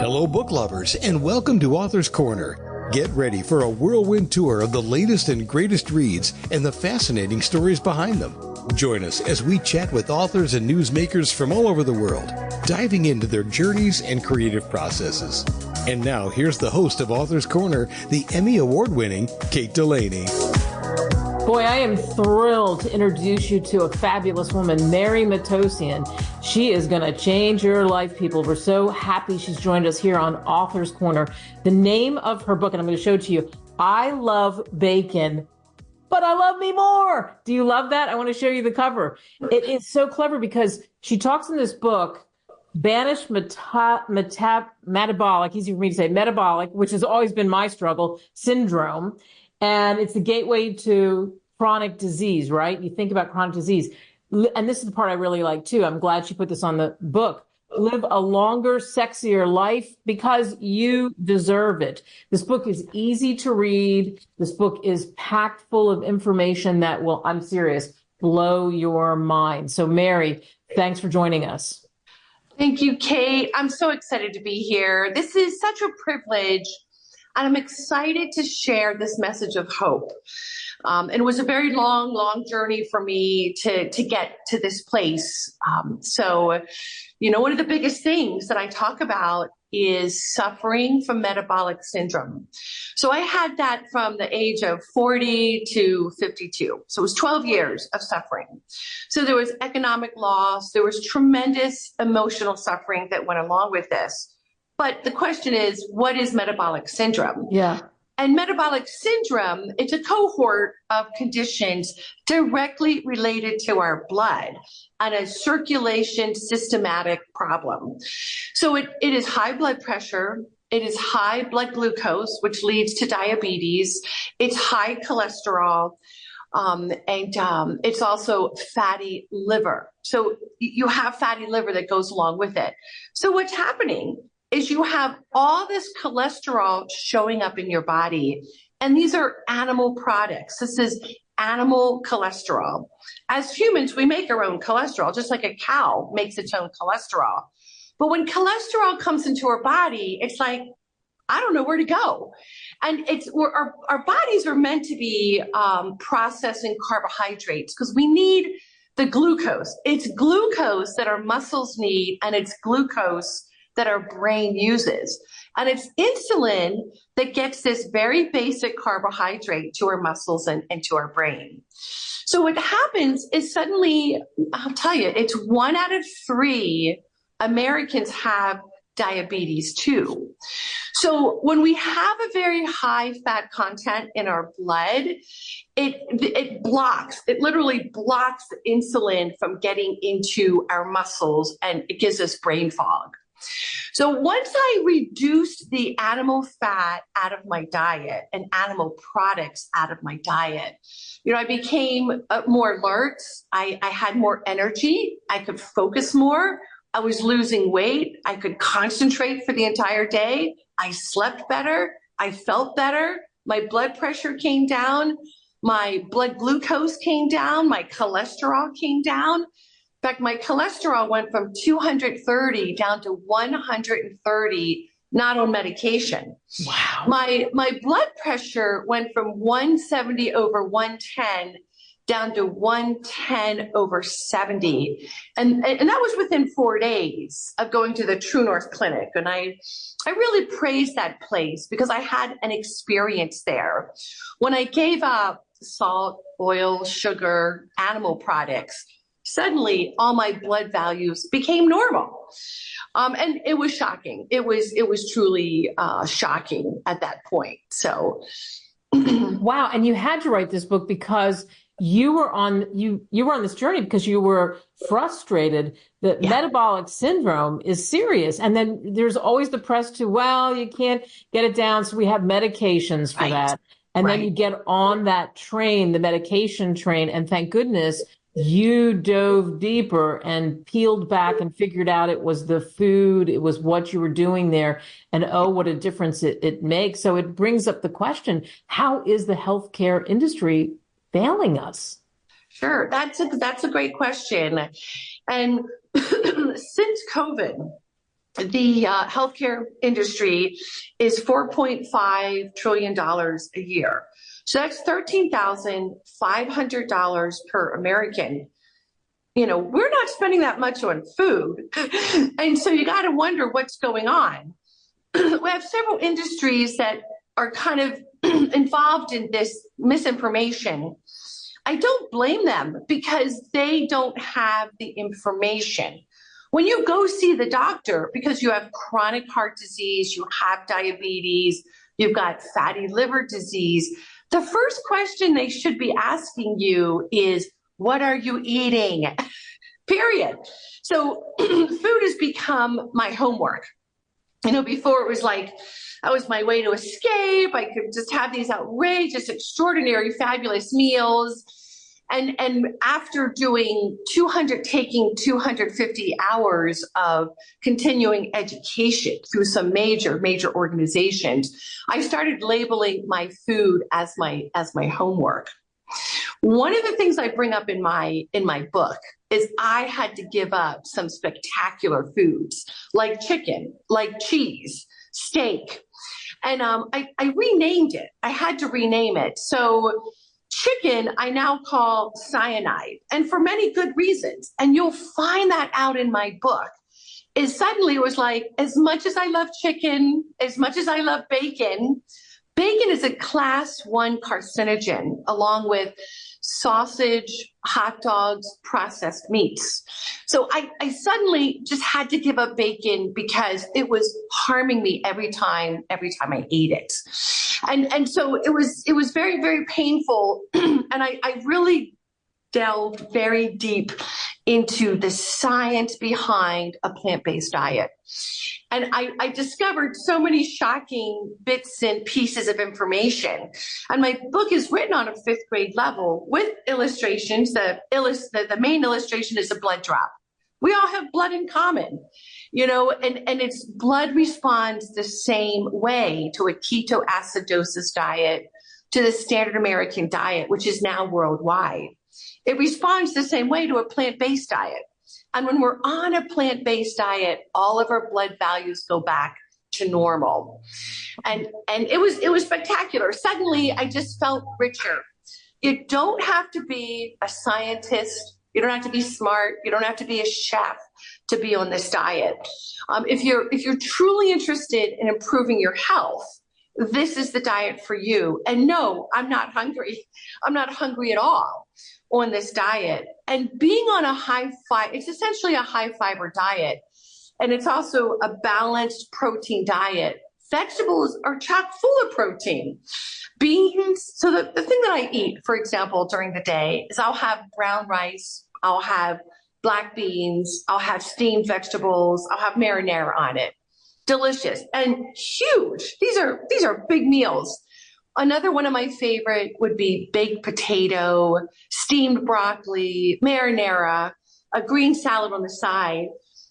Hello, book lovers, and welcome to Author's Corner. Get ready for a whirlwind tour of the latest and greatest reads and the fascinating stories behind them. Join us as we chat with authors and newsmakers from all over the world, diving into their journeys and creative processes. And now, here's the host of Author's Corner, the Emmy Award-winning Kate Delaney. Boy, I am thrilled to introduce you to a fabulous woman, Mary Matossian. She is going to change your life, people. We're so happy she's joined us here on Author's Corner. The name of her book, and I'm going to show it to you, I Love Bacon, but I Love Me More. Do you love that? I want to show you the cover. It is so clever because she talks in this book, banish metabolic, easy for me to say, metabolic, which has always been my struggle, syndrome. And it's the gateway to chronic disease, right? You think about chronic disease. And this is the part I really like too. I'm glad she put this on the book. Live a longer, sexier life because you deserve it. This book is easy to read. This book is packed full of information that will, I'm serious, blow your mind. So Mary, thanks for joining us. Thank you, Kate. I'm so excited to be here. This is such a privilege. And I'm excited to share this message of hope. And it was a very long journey for me to get to this place. So, one of the biggest things that I talk about is suffering from metabolic syndrome. So I had that from the age of 40 to 52. So it was 12 years of suffering. So there was economic loss. There was tremendous emotional suffering that went along with this. But the question is, what is metabolic syndrome? Yeah. And metabolic syndrome, it's a cohort of conditions directly related to our blood and a circulation systematic problem. So it is high blood pressure. It is high blood glucose, which leads to diabetes. It's high cholesterol. And it's also fatty liver. So you have fatty liver that goes along with it. So what's happening is you have all this cholesterol showing up in your body, and these are animal products. This is animal cholesterol. As humans, we make our own cholesterol, just like a cow makes its own cholesterol. But when cholesterol comes into our body, it's like, I don't know where to go. And our bodies are meant to be processing carbohydrates because we need the glucose. It's glucose that our muscles need, and it's glucose that our brain uses. And it's insulin that gets this very basic carbohydrate to our muscles and to our brain. So what happens is suddenly, I'll tell you, it's 1 out of 3 Americans have diabetes too. So when we have a very high fat content in our blood, it literally blocks the insulin from getting into our muscles, and it gives us brain fog. So once I reduced the animal fat out of my diet and animal products out of my diet, I became more alert. I had more energy. I could focus more. I was losing weight. I could concentrate for the entire day. I slept better. I felt better. My blood pressure came down. My blood glucose came down. My cholesterol came down. In fact, my cholesterol went from 230 down to 130, not on medication. Wow. My blood pressure went from 170 over 110 down to 110 over 70. And that was within 4 days of going to the True North Clinic. And I really praise that place because I had an experience there. When I gave up salt, oil, sugar, animal products, suddenly all my blood values became normal. And it was shocking. It was truly shocking at that point. So wow. And you had to write this book because you were on this journey because you were frustrated that metabolic syndrome is serious. And then there's always the press to, well, you can't get it down. So we have medications for that. And then you get on that train, the medication train. And thank goodness you dove deeper and peeled back and figured out it was the food, it was what you were doing there. And oh, what a difference it makes. So it brings up the question, how is the healthcare industry failing us? Sure, that's a great question. And since COVID, the healthcare industry is $4.5 trillion a year. So that's $13,500 per American. You know, we're not spending that much on food. And so you got to wonder what's going on. We have several industries that are kind of involved in this misinformation. I don't blame them because they don't have the information. When you go see the doctor because you have chronic heart disease, you have diabetes, you've got fatty liver disease, the first question they should be asking you is, what are you eating? Period. So food has become my homework. You know, before it was like, that was my way to escape. I could just have these outrageous, extraordinary, fabulous meals. And after taking 250 hours of continuing education through some major organizations, I started labeling my food as my homework. One of the things I bring up in my book is I had to give up some spectacular foods like chicken, like cheese, steak. And I renamed it. I had to rename it. So chicken, I now call cyanide, and for many good reasons. And you'll find that out in my book. Is suddenly it was like, as much as I love chicken, as much as I love bacon, bacon is a class 1 carcinogen, along with sausage, hot dogs, processed meats. So I suddenly just had to give up bacon because it was harming me every time I ate it. And so it was very, very painful. And I really delved very deep into the science behind a plant-based diet. And I discovered so many shocking bits and pieces of information. And my book is written on a 5th grade level with illustrations. The main illustration is a blood drop. We all have blood in common, you know, and its blood responds the same way to a ketoacidosis diet, to the standard American diet, which is now worldwide. It responds the same way to a plant-based diet. And when we're on a plant-based diet, all of our blood values go back to normal. And it was spectacular. Suddenly, I just felt richer. You don't have to be a scientist. You don't have to be smart. You don't have to be a chef to be on this diet. If you're truly interested in improving your health, this is the diet for you. And no, I'm not hungry. I'm not hungry at all on this diet. And being on a it's essentially a high fiber diet. And it's also a balanced protein diet. Vegetables are chock full of protein. Beans, so the thing that I eat, for example, during the day is I'll have brown rice, I'll have black beans, I'll have steamed vegetables, I'll have marinara on it. Delicious and huge. These are big meals. Another one of my favorite would be baked potato, steamed broccoli, marinara, a green salad on the side.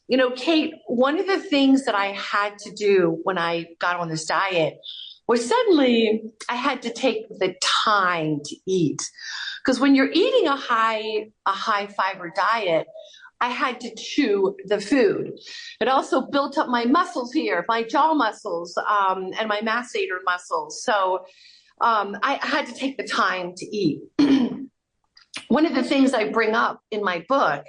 You know, Kate, one of the things that I had to do when I got on this diet was suddenly I had to take the time to eat. Because when you're eating a high fiber diet, I had to chew the food. It also built up my muscles here, my jaw muscles, and my masseter muscles. So I had to take the time to eat. One of the things I bring up in my book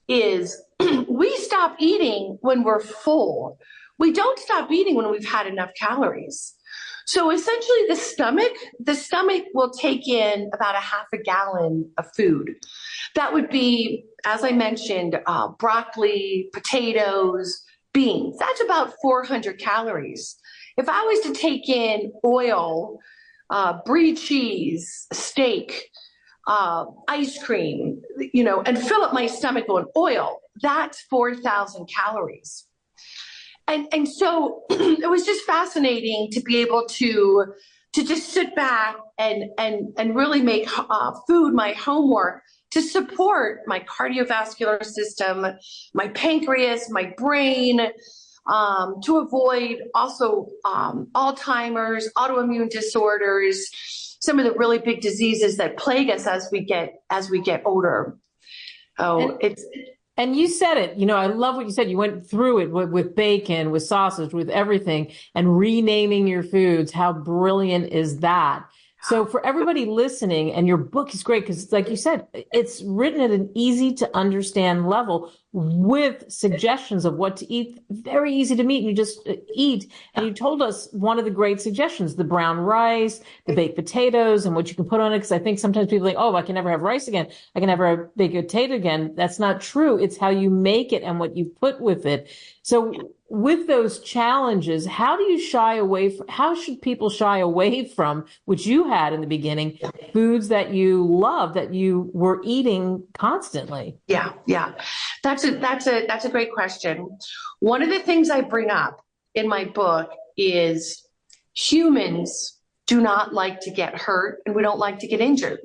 is we stop eating when we're full. We don't stop eating when we've had enough calories. So essentially the stomach will take in about a half a gallon of food. That would be, as I mentioned, broccoli, potatoes, beans. That's about 400 calories. If I was to take in oil, brie cheese, steak, ice cream, you know, and fill up my stomach on oil, that's 4,000 calories. And so it was just fascinating to be able to just sit back and really make food my homework to support my cardiovascular system, my pancreas, my brain, to avoid also Alzheimer's, autoimmune disorders, some of the really big diseases that plague us as we get older. Oh, And you said it, I love what you said. You went through it with bacon, with sausage, with everything, and renaming your foods. How brilliant is that? So for everybody listening, and your book is great because, like you said, it's written at an easy to understand level with suggestions of what to eat. Very easy to meet. You just eat. And you told us one of the great suggestions, the brown rice, the baked potatoes, and what you can put on it. Because I think sometimes people think, oh, I can never have rice again. I can never have baked potato again. That's not true. It's how you make it and what you put with it. So with those challenges, how should people shy away from, which you had in the beginning, foods that you love, that you were eating constantly? Yeah. That's a great question. One of the things I bring up in my book is humans do not like to get hurt, and we don't like to get injured.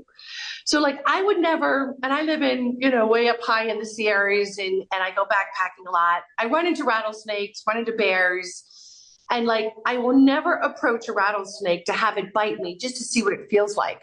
So like I would never, and I live in, way up high in the Sierras, and I go backpacking a lot. I run into rattlesnakes, run into bears, and like I will never approach a rattlesnake to have it bite me just to see what it feels like.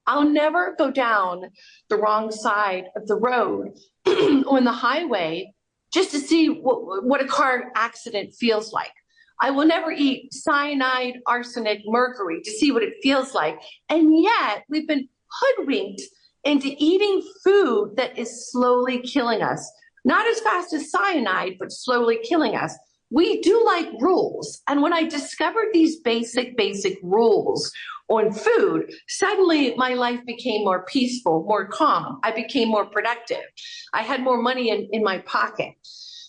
I'll never go down the wrong side of the road on the highway just to see what a car accident feels like. I will never eat cyanide, arsenic, mercury to see what it feels like. And yet we've been hoodwinked into eating food that is slowly killing us. Not as fast as cyanide, but slowly killing us. We do like rules. And when I discovered these basic rules on food, suddenly my life became more peaceful, more calm. I became more productive. I had more money in my pocket.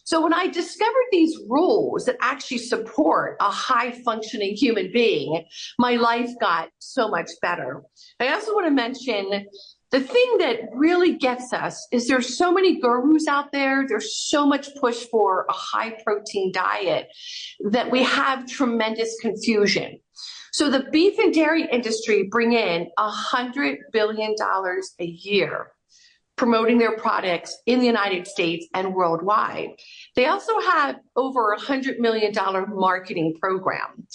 So when I discovered these rules that actually support a high functioning human being, my life got so much better. I also want to mention the thing that really gets us is there's so many gurus out there. There's so much push for a high protein diet that we have tremendous confusion. So the beef and dairy industry bring in $100 billion a year promoting their products in the United States and worldwide. They also have over $100 million marketing program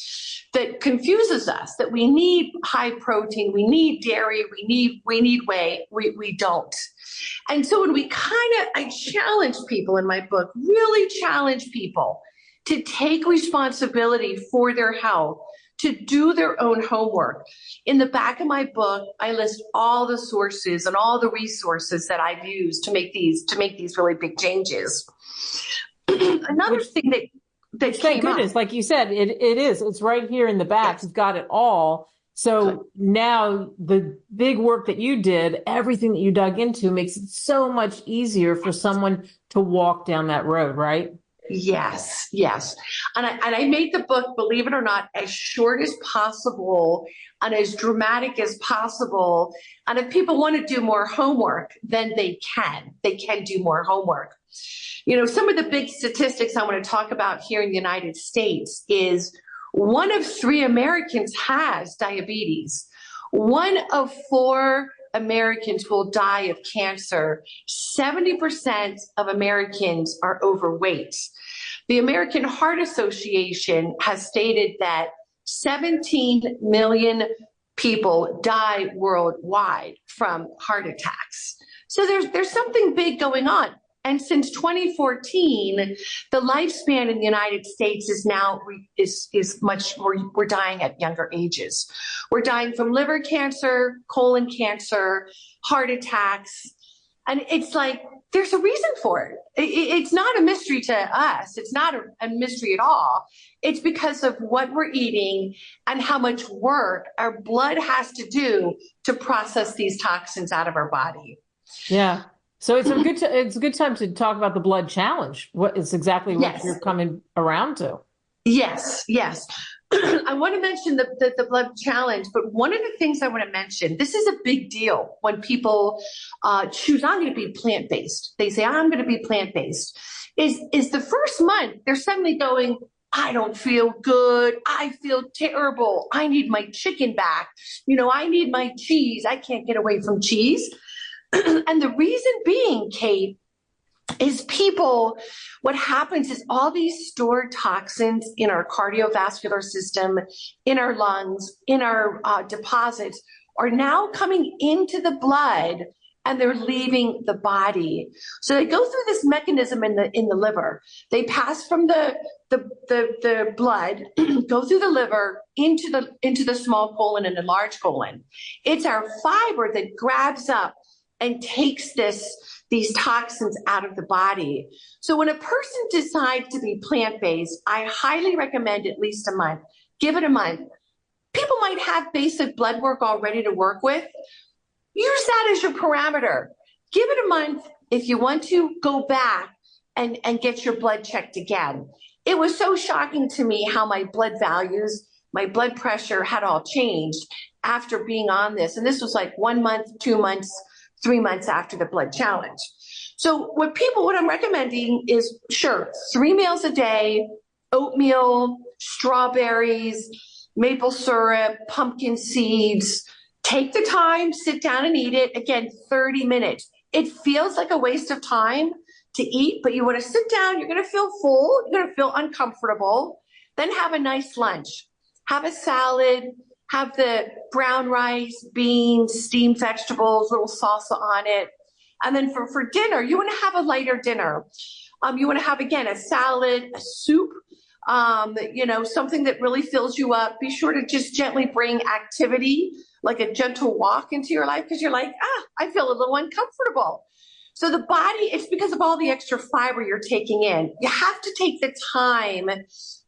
that confuses us that we need high protein, we need dairy, we need whey, we don't. And so when I challenge people in my book, really challenge people to take responsibility for their health, to do their own homework. In the back of my book, I list all the sources and all the resources that I've used to make these really big changes. Another thing that thank goodness, up, like you said, it's right here in the back. Yes. You've got it all. So now the big work that you did, everything that you dug into makes it so much easier for someone to walk down that road, right? Yes. And I made the book, believe it or not, as short as possible and as dramatic as possible. And if people want to do more homework, then they can do more homework. Some of the big statistics I want to talk about here in the United States is 1 of 3 Americans has diabetes. 1 of 4 Americans will die of cancer. 70% of Americans are overweight. The American Heart Association has stated that 17 million people die worldwide from heart attacks. So there's something big going on. And since 2014, the lifespan in the United States is now is much more. We're dying at younger ages. We're dying from liver cancer, colon cancer, heart attacks. And it's like, there's a reason for it. It's not a mystery to us. It's not a mystery at all. It's because of what we're eating and how much work our blood has to do to process these toxins out of our body. Yeah. So it's a good time to talk about the blood challenge. What is exactly what you're coming around to? Yes. I want to mention the blood challenge, but one of the things I want to mention, this is a big deal when people choose, I'm going to be plant-based. They say, I'm going to be plant-based. Is the first month, they're suddenly going, I don't feel good. I feel terrible. I need my chicken back. I need my cheese. I can't get away from cheese. And the reason being, Kate, is what happens is all these stored toxins in our cardiovascular system, in our lungs, in our deposits are now coming into the blood and they're leaving the body. So they go through this mechanism in the liver. They pass from the blood, go through the liver into the small colon and the large colon. It's our fiber that grabs up and takes these toxins out of the body. So when a person decides to be plant-based, I highly recommend at least a month. Give it a month. People might have basic blood work already to work with. Use that as your parameter. Give it a month. If you want to, go back and get your blood checked again. It was so shocking to me how my blood values, my blood pressure had all changed after being on this. And this was like 1 month, 2 months, 3 months after the blood challenge. So what I'm recommending is, sure, 3 meals a day, oatmeal, strawberries, maple syrup, pumpkin seeds. Take the time, sit down and eat it. Again, 30 minutes. It feels like a waste of time to eat, but you want to sit down, you're going to feel full, you're going to feel uncomfortable, then have a nice lunch. Have a salad, have the brown rice, beans, steamed vegetables, little salsa on it. And then for dinner, you want to have a lighter dinner. You want to have, again, a salad, a soup, something that really fills you up. Be sure to just gently bring activity, like a gentle walk into your life, because you're like, I feel a little uncomfortable. So the body, it's because of all the extra fiber you're taking in. You have to take the time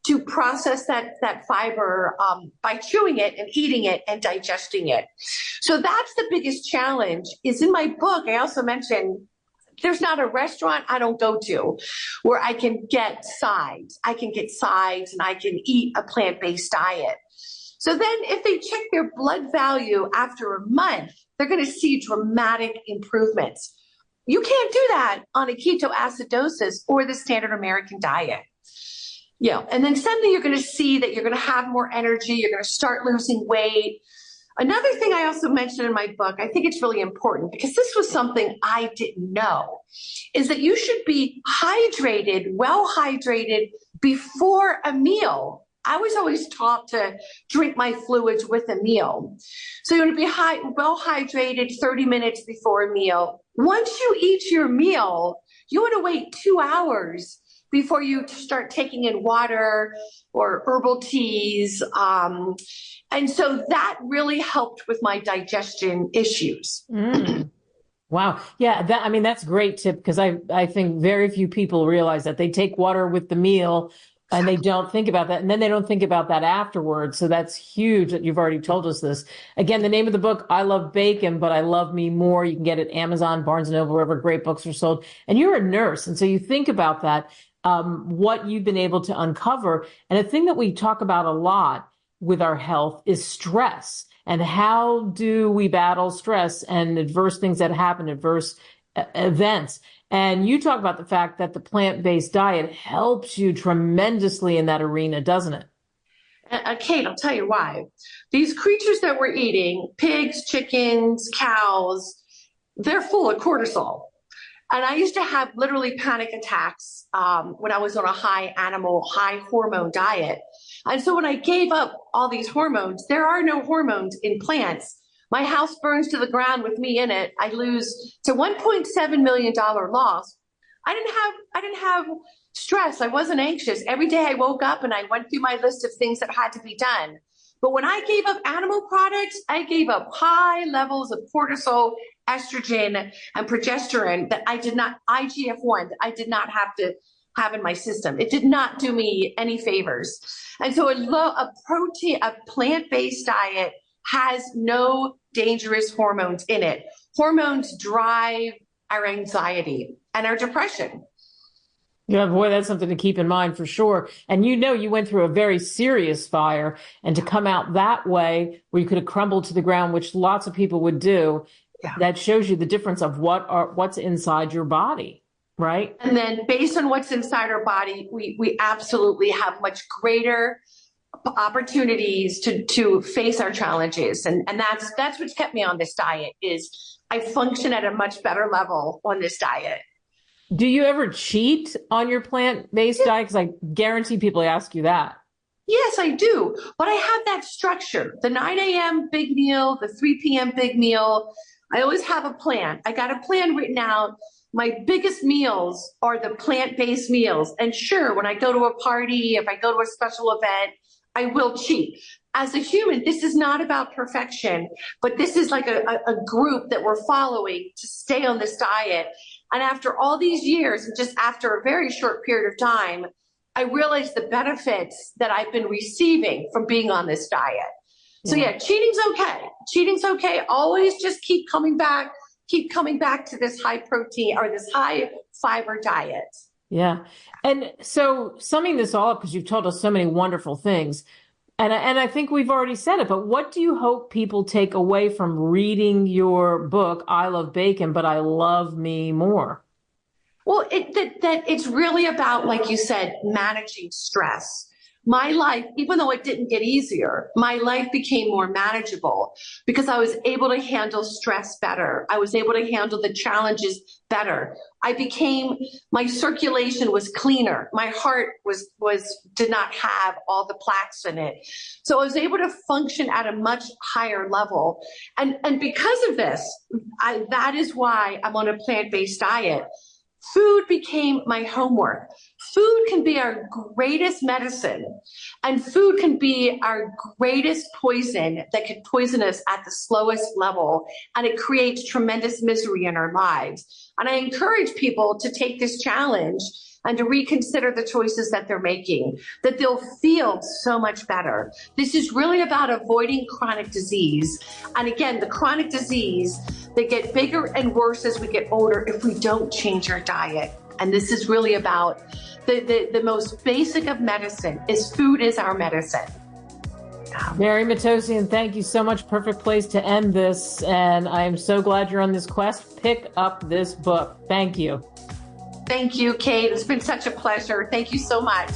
to process that fiber by chewing it and eating it and digesting it. So that's the biggest challenge. Is in my book, I also mentioned there's not a restaurant I don't go to where I can get sides. I can get sides and I can eat a plant-based diet. So then if they check their blood value after a month, they're going to see dramatic improvements. You can't do that on a ketoacidosis or the standard American diet. And then suddenly you're going to see that you're going to have more energy. You're going to start losing weight. Another thing I also mentioned in my book, I think it's really important because this was something I didn't know, is that you should be hydrated, well hydrated before a meal. I was always taught to drink my fluids with a meal. So you want to be well hydrated 30 minutes before a meal. Once you eat your meal, you want to wait 2 hours before you start taking in water or herbal teas. And so that really helped with my digestion issues. Wow. Yeah. That's a great tip because I think very few people realize that they take water with the meal and they don't think about that. And then they don't think about that afterwards. So that's huge that you've already told us this. Again, the name of the book, I Love Bacon, but I Love Me More. You can get it at Amazon, Barnes & Noble, wherever great books are sold. And you're a nurse. And so you think about that, what you've been able to uncover. And a thing that we talk about a lot with our health is stress. And how do we battle stress and adverse things that happen, adverse events? And you talk about the fact that the plant-based diet helps you tremendously in that arena, doesn't it? Kate, I'll tell you why. These creatures that we're eating, pigs, chickens, cows, they're full of cortisol. And I used to have literally panic attacks when I was on a high hormone diet. And so when I gave up all these hormones, there are no hormones in plants. My house burns to the ground with me in it. I lose to $1.7 million loss. I didn't have stress. I wasn't anxious. Every day I woke up and I went through my list of things that had to be done. But when I gave up animal products, I gave up high levels of cortisol, estrogen, and progesterone that I did not, IGF-1, that I did not have to have in my system. It did not do me any favors. And so a plant-based diet has no dangerous hormones in it. Hormones drive our anxiety and our depression. Yeah, boy, that's something to keep in mind for sure. And you went through a very serious fire, and to come out that way where you could have crumbled to the ground, which lots of people would do, that shows you the difference of what's inside your body, right? And then based on what's inside our body, we absolutely have much greater opportunities to face our challenges. And that's what's kept me on this diet, is I function at a much better level on this diet. Do you ever cheat on your plant-based diet? Because I guarantee people ask you that. Yes, I do. But I have that structure. The 9 a.m. big meal, the 3 p.m. big meal. I always have a plan. I got a plan written out. My biggest meals are the plant-based meals. And sure, when I go to a party, if I go to a special event, I will cheat. As a human, this is not about perfection, but this is like a group that we're following to stay on this diet. And after all these years, and just after a very short period of time, I realized the benefits that I've been receiving from being on this diet. So yeah, cheating's okay. Cheating's okay. Always just keep coming back to this high protein or this high fiber diet. Yeah. And so summing this all up, because you've told us so many wonderful things, and I think we've already said it, but what do you hope people take away from reading your book, I Love Bacon, but I Love Me More? Well, that it's really about, like you said, managing stress. My life, even though it didn't get easier, my life became more manageable because I was able to handle stress better. I was able to handle the challenges better. My circulation was cleaner. My heart did not have all the plaques in it. So I was able to function at a much higher level. And because of this, that is why I'm on a plant-based diet. Food became my homework. Food can be our greatest medicine, and food can be our greatest poison that could poison us at the slowest level, and it creates tremendous misery in our lives. And I encourage people to take this challenge and to reconsider the choices that they're making, that they'll feel so much better. This is really about avoiding chronic disease. And again, the chronic disease, they get bigger and worse as we get older if we don't change our diet. And this is really about the most basic of medicine is food is our medicine. Mary Matossian, thank you so much. Perfect place to end this. And I am so glad you're on this quest. Pick up this book. Thank you. Thank you, Kate. It's been such a pleasure. Thank you so much.